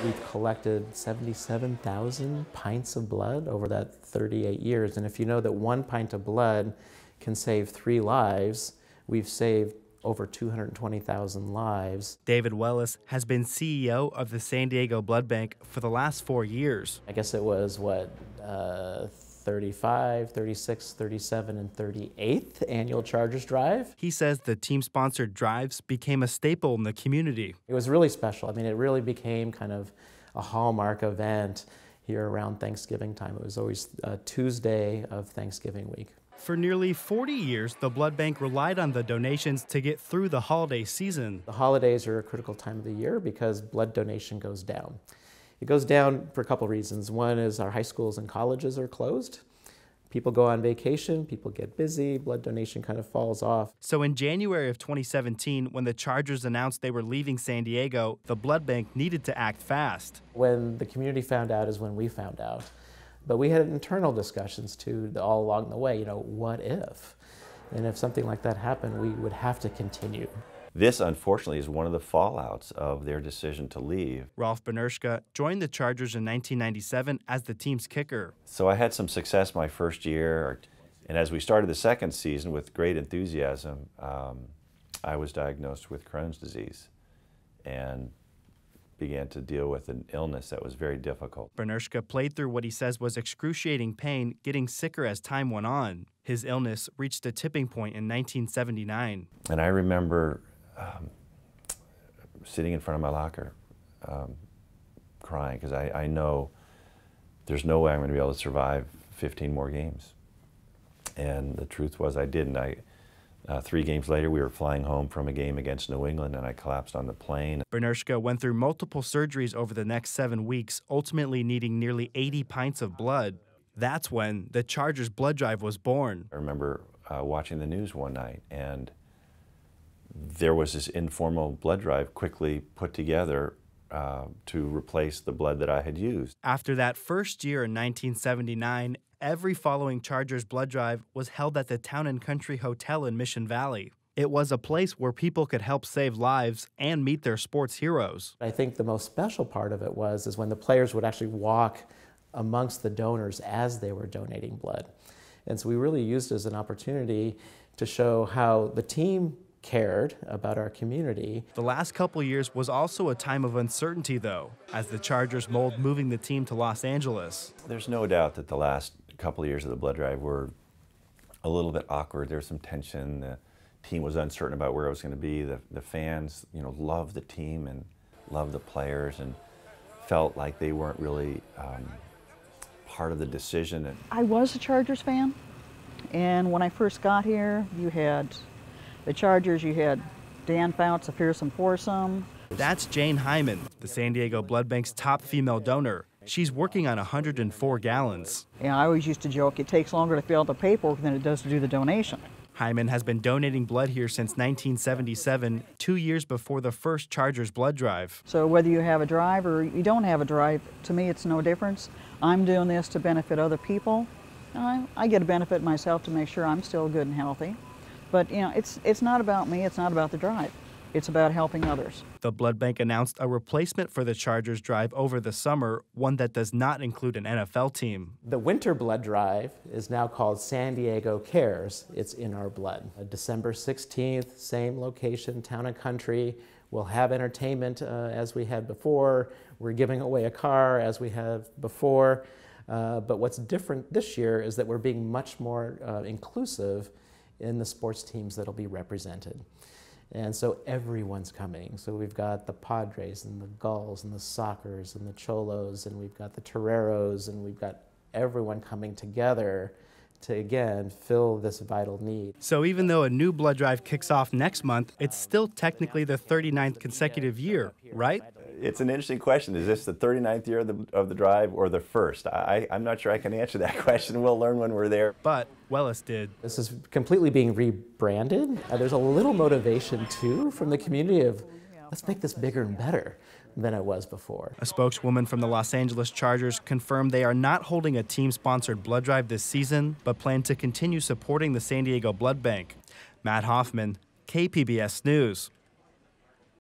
We've collected 77,000 pints of blood over that 38 years. And if you know that 1 pint of blood can save 3 lives, we've saved over 220,000 lives. David Wellis has been CEO of the San Diego Blood Bank for the last 4 years. I guess it was, 35, 36, 37, and 38th annual Chargers Drive. He says the team-sponsored drives became a staple in the community. It was really special. I mean, it really became kind of a hallmark event here around Thanksgiving time. It was always a Tuesday of Thanksgiving week. For nearly 40 years, the blood bank relied on the donations to get through the holiday season. The holidays are a critical time of the year because blood donation goes down. It goes down for a couple reasons. One is our high schools and colleges are closed. People go on vacation, people get busy, blood donation kind of falls off. So in January of 2017, when the Chargers announced they were leaving San Diego, the blood bank needed to act fast. When the community found out is when we found out. But we had internal discussions too all along the way, what if? And if something like that happened, we would have to continue. This, unfortunately, is one of the fallouts of their decision to leave. Ralph Benershka joined the Chargers in 1997 as the team's kicker. So I had some success my first year, and as we started the second season with great enthusiasm, I was diagnosed with Crohn's disease and began to deal with an illness that was very difficult. Benershka played through what he says was excruciating pain, getting sicker as time went on. His illness reached a tipping point in 1979. And I remember sitting in front of my locker crying because I know there's no way I'm going to be able to survive 15 more games. And the truth was I didn't. 3 games later, we were flying home from a game against New England, and I collapsed on the plane. Benershka went through multiple surgeries over the next 7 weeks, ultimately needing nearly 80 pints of blood. That's when the Chargers blood drive was born. I remember watching the news one night, and there was this informal blood drive quickly put together to replace the blood that I had used. After that first year in 1979, every following Chargers blood drive was held at the Town & Country Hotel in Mission Valley. It was a place where people could help save lives and meet their sports heroes. I think the most special part of it is when the players would actually walk amongst the donors as they were donating blood. And so we really used it as an opportunity to show how the team cared about our community. The last couple years was also a time of uncertainty, though, as the Chargers mulled moving the team to Los Angeles. There's no doubt that the last couple of years of the blood drive were a little bit awkward. There was some tension. The team was uncertain about where it was going to be. The fans, loved the team and loved the players and felt like they weren't really part of the decision. I was a Chargers fan, and when I first got here, you had the Chargers, you had Dan Fouts, a fearsome foursome. That's Jane Hyman, the San Diego Blood Bank's top female donor. She's working on 104 gallons. And I always used to joke, it takes longer to fill out the paperwork than it does to do the donation. Hyman has been donating blood here since 1977, 2 years before the first Chargers blood drive. So whether you have a drive or you don't have a drive, to me it's no difference. I'm doing this to benefit other people. I get a benefit myself to make sure I'm still good and healthy. But it's not about me, it's not about the drive. It's about helping others. The blood bank announced a replacement for the Chargers drive over the summer, one that does not include an NFL team. The winter blood drive is now called San Diego Cares. It's in our blood. December 16th, same location, Town & Country. We'll have entertainment as we had before. We're giving away a car as we have before. But what's different this year is that we're being much more inclusive in the sports teams that'll be represented. And so everyone's coming. So we've got the Padres and the Gulls and the Sockers and the Cholos, and we've got the Toreros, and we've got everyone coming together to, again, fill this vital need. So even though a new blood drive kicks off next month, it's still technically the 39th consecutive year, right? It's an interesting question. Is this the 39th year of the drive or the first? I'm not sure I can answer that question. We'll learn when we're there. But Wellis did. This is completely being rebranded. There's a little motivation, too, from the community of, let's make this bigger and better than it was before. A spokeswoman from the Los Angeles Chargers confirmed they are not holding a team-sponsored blood drive this season, but plan to continue supporting the San Diego Blood Bank. Matt Hoffman, KPBS News.